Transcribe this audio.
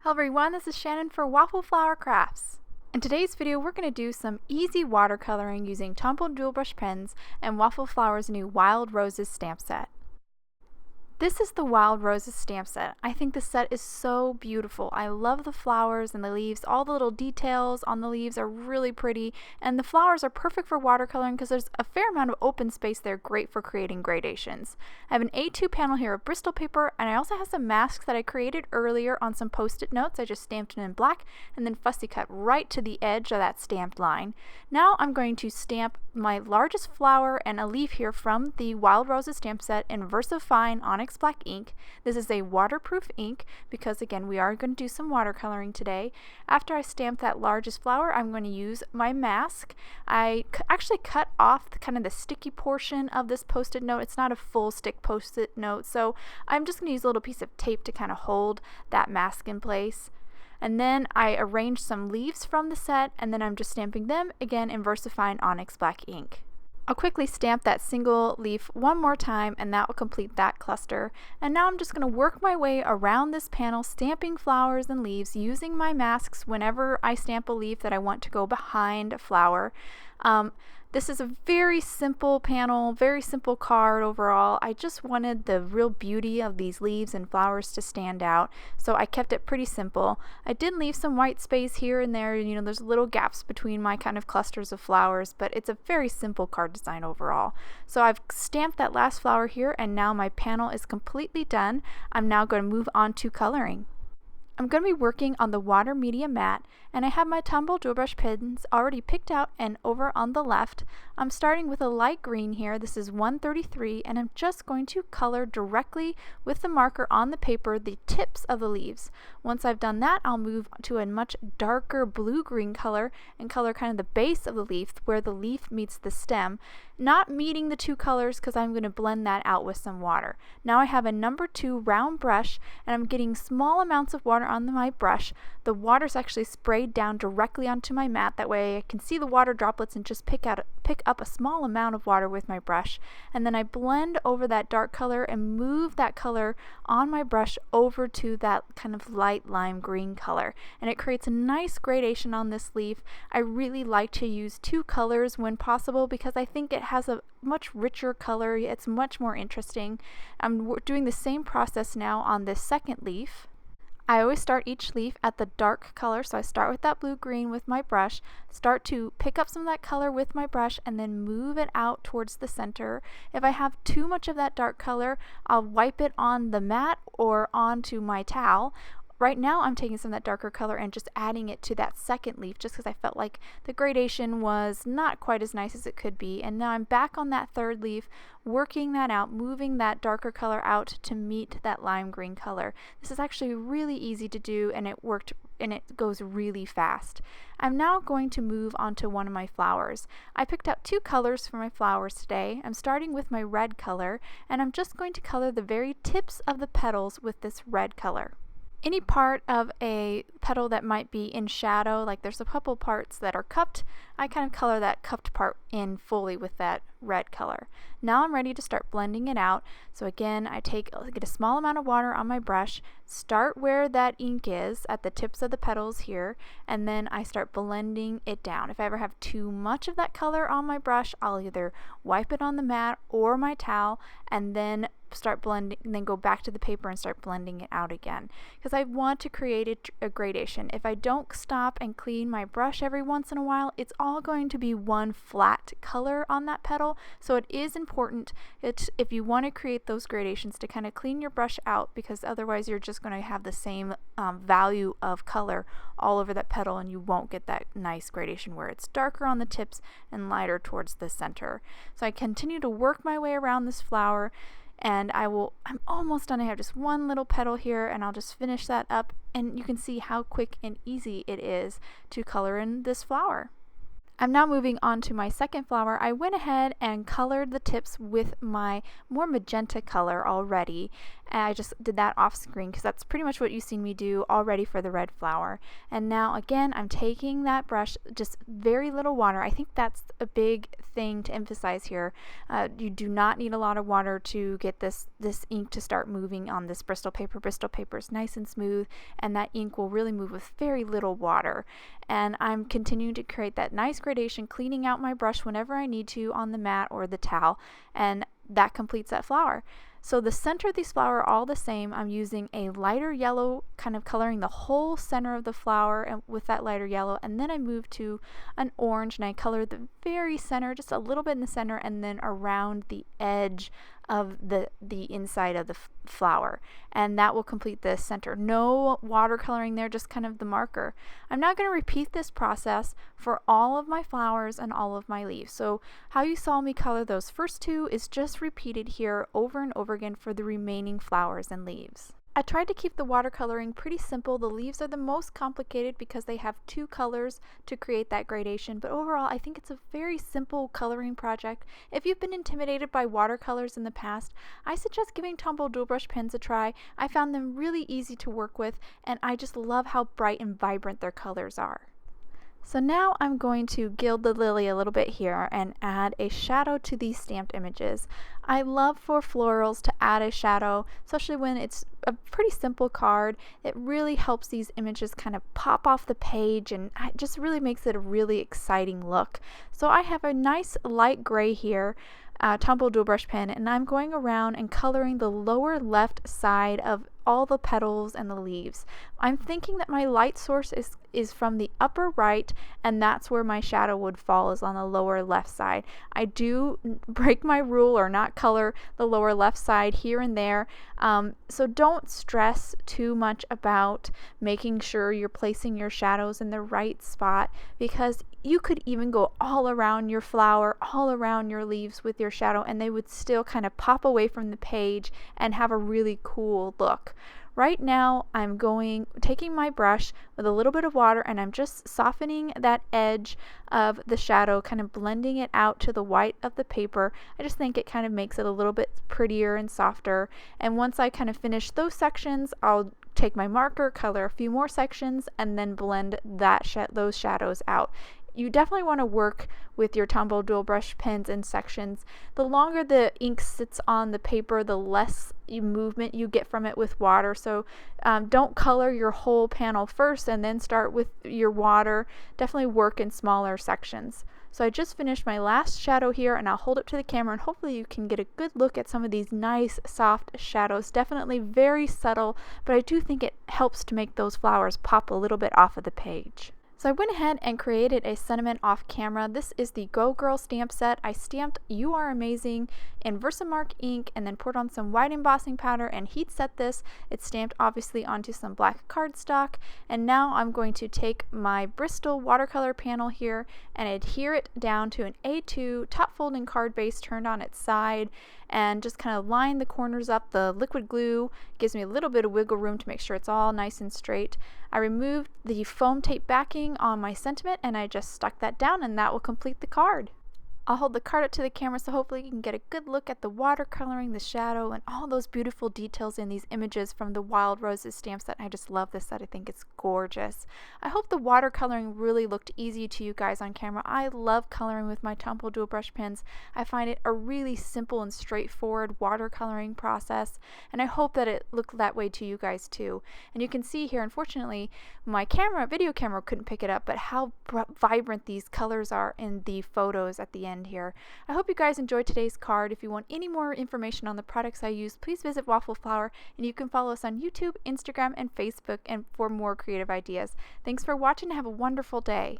Hello everyone, this is Shannon for Waffle Flower Crafts. In today's video, we're going to do some easy watercoloring using Tombow Dual Brush Pens and Waffle Flower's new Wild Roses stamp set. This is the Wild Roses stamp set. I think the set is so beautiful. I love the flowers and the leaves. All the little details on the leaves are really pretty, and the flowers are perfect for watercoloring because there's a fair amount of open space there, great for creating gradations. I have an A2 panel here of Bristol paper, and I also have some masks that I created earlier on some post-it notes. I just stamped it in black and then fussy cut right to the edge of that stamped line. Now I'm going to stamp my largest flower and a leaf here from the Wild Roses stamp set in VersaFine Onyx Black ink. This is a waterproof ink because again we are going to do some watercoloring today. After I stamp that largest flower, I'm going to use my mask. I actually cut off kind of the sticky portion of this post-it note. It's not a full stick post-it note, so I'm just going to use a little piece of tape to kind of hold that mask in place. And then I arranged some leaves from the set, and then I'm just stamping them again in VersaFine Onyx Black ink. I'll quickly stamp that single leaf one more time and that will complete that cluster. And now I'm just going to work my way around this panel, stamping flowers and leaves using my masks whenever I stamp a leaf that I want to go behind a flower. This is a very simple panel, very simple card overall. I just wanted the real beauty of these leaves and flowers to stand out, so I kept it pretty simple. I did leave some white space here and there, there's little gaps between my kind of clusters of flowers, but it's a very simple card design overall. So I've stamped that last flower here, and now my panel is completely done. I'm now going to move on to coloring. I'm going to be working on the water media mat, and I have my Tombow Dual Brush Pens already picked out and over on the left. I'm starting with a light green here. This is 133, and I'm just going to color directly with the marker on the paper the tips of the leaves. Once I've done that, I'll move to a much darker blue-green color and color kind of the base of the leaf where the leaf meets the stem, not meeting the two colors because I'm going to blend that out with some water. Now I have a number 2 round brush, and I'm getting small amounts of water on my brush. The water's actually sprayed down directly onto my mat. That way I can see the water droplets and just pick up a small amount of water with my brush. And then I blend over that dark color and move that color on my brush over to that kind of light lime green color. And it creates a nice gradation on this leaf. I really like to use 2 colors when possible because I think it has a much richer color. It's much more interesting. I'm doing the same process now on this second leaf. I always start each leaf at the dark color, so I start with that blue-green with my brush, start to pick up some of that color with my brush, and then move it out towards the center. If I have too much of that dark color, I'll wipe it on the mat or onto my towel. Right now I'm taking some of that darker color and just adding it to that second leaf just because I felt like the gradation was not quite as nice as it could be. And now I'm back on that third leaf, working that out, moving that darker color out to meet that lime green color. This is actually really easy to do, and it worked, and it goes really fast. I'm now going to move on to one of my flowers. I picked out 2 colors for my flowers today. I'm starting with my red color, and I'm just going to color the very tips of the petals with this red color. Any part of a petal that might be in shadow, like there's a couple parts that are cupped, I kind of color that cupped part in fully with that red color. Now I'm ready to start blending it out. So again, I get a small amount of water on my brush, start where that ink is at the tips of the petals here, and then I start blending it down. If I ever have too much of that color on my brush, I'll either wipe it on the mat or my towel and then start blending, and then go back to the paper and start blending it out again because I want to create a gradation. If I don't stop and clean my brush every once in a while, it's all going to be one flat color on that petal. So it is important if you want to create those gradations to kind of clean your brush out, because otherwise you're just going to have the same value of color all over that petal and you won't get that nice gradation where it's darker on the tips and lighter towards the center. So I continue to work my way around this flower, and I'm almost done. I have just one little petal here, and I'll just finish that up, and you can see how quick and easy it is to color in this flower. I'm now moving on to my second flower. I went ahead and colored the tips with my more magenta color already. And I just did that off screen because that's pretty much what you've seen me do already for the red flower. And now again, I'm taking that brush, just very little water. I think that's a big thing to emphasize here. You do not need a lot of water to get this ink to start moving on this Bristol paper. Bristol paper is nice and smooth, and that ink will really move with very little water. And I'm continuing to create that nice gradation, cleaning out my brush whenever I need to on the mat or the towel, and that completes that flower. So the center of these flowers are all the same. I'm using a lighter yellow, kind of coloring the whole center of the flower and with that lighter yellow, and then I move to an orange and I color the very center, just a little bit in the center, and then around the edge of the inside of the flower, and that will complete the center. No watercoloring there, just kind of the marker. I'm now going to repeat this process for all of my flowers and all of my leaves. So how you saw me color those first two is just repeated here over and over again for the remaining flowers and leaves. I tried to keep the watercoloring pretty simple. The leaves are the most complicated because they have two colors to create that gradation, but overall I think it's a very simple coloring project. If you've been intimidated by watercolors in the past, I suggest giving Tombow Dual Brush Pens a try. I found them really easy to work with, and I just love how bright and vibrant their colors are. So now I'm going to gild the lily a little bit here and add a shadow to these stamped images. I love for florals to add a shadow, especially when it's a pretty simple card. It really helps these images kind of pop off the page, and it just really makes it a really exciting look. So I have a nice light gray here, Tombow Dual Brush Pen, and I'm going around and coloring the lower left side of all the petals and the leaves. I'm thinking that my light source is from the upper right, and that's where my shadow would fall, is on the lower left side. I do break my rule or not color the lower left side here and there, so don't stress too much about making sure you're placing your shadows in the right spot, because you could even go all around your flower, all around your leaves with your shadow, and they would still kind of pop away from the page and have a really cool look. Right now I'm taking my brush with a little bit of water, and I'm just softening that edge of the shadow, kind of blending it out to the white of the paper. I just think it kind of makes it a little bit prettier and softer. And once I kind of finish those sections, I'll take my marker, color a few more sections, and then blend those shadows out. You definitely want to work with your Tombow Dual Brush Pens in sections. The longer the ink sits on the paper, the less movement you get from it with water. So don't color your whole panel first and then start with your water. Definitely work in smaller sections. So I just finished my last shadow here, and I'll hold it to the camera, and hopefully you can get a good look at some of these nice soft shadows. Definitely very subtle, but I do think it helps to make those flowers pop a little bit off of the page. So I went ahead and created a sentiment off camera. This is the Go Girl stamp set. I stamped You Are Amazing in Versamark ink and then poured on some white embossing powder and heat set this. It's stamped obviously onto some black cardstock, and now I'm going to take my Bristol watercolor panel here and adhere it down to an A2 top folding card base turned on its side, and just kind of line the corners up. The liquid glue gives me a little bit of wiggle room to make sure it's all nice and straight. I removed the foam tape backing on my sentiment and I just stuck that down, and that will complete the card. I'll hold the card up to the camera so hopefully you can get a good look at the watercoloring, the shadow, and all those beautiful details in these images from the Wild Roses stamp set. I just love this set. I think it's gorgeous. I hope the watercoloring really looked easy to you guys on camera. I love coloring with my Tombow Dual Brush Pens. I find it a really simple and straightforward watercoloring process, and I hope that it looked that way to you guys too. And you can see here, unfortunately, my video camera couldn't pick it up, but how vibrant these colors are in the photos at the end here. I hope you guys enjoyed today's card. If you want any more information on the products I use, please visit Waffle Flower, and you can follow us on YouTube, Instagram, and Facebook and for more creative ideas. Thanks for watching and have a wonderful day.